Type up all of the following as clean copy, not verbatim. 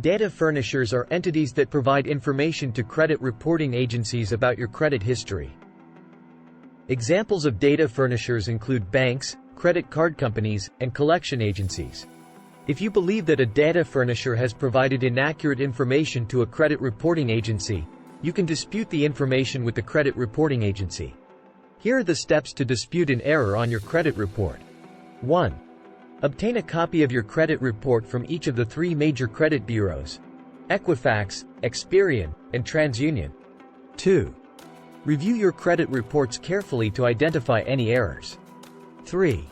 Data furnishers are entities that provide information to credit reporting agencies about your credit history. Examples of data furnishers include banks, credit card companies, and collection agencies. If you believe that a data furnisher has provided inaccurate information to a credit reporting agency, you can dispute the information with the credit reporting agency. Here are the steps to dispute an error on your credit report. 1. Obtain a copy of your credit report from each of the 3 major credit bureaus: Equifax, Experian, and TransUnion. 2. Review your credit reports carefully to identify any errors. 3.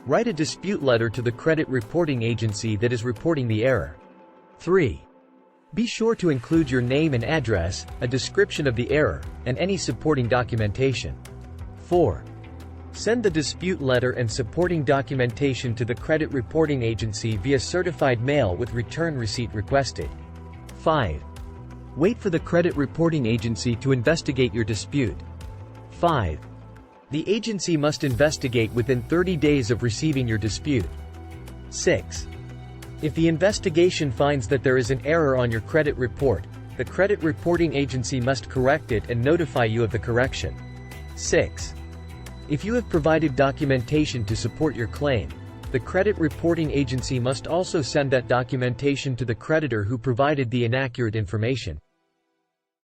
Write a dispute letter to the credit reporting agency that is reporting the error. 3. Be sure to include your name and address, a description of the error, and any supporting documentation. 4. Send the dispute letter and supporting documentation to the credit reporting agency via certified mail with return receipt requested. 5. Wait for the credit reporting agency to investigate your dispute. 5. The agency must investigate within 30 days of receiving your dispute. 6. If the investigation finds that there is an error on your credit report, the credit reporting agency must correct it and notify you of the correction. 6. If you have provided documentation to support your claim, the credit reporting agency must also send that documentation to the creditor who provided the inaccurate information.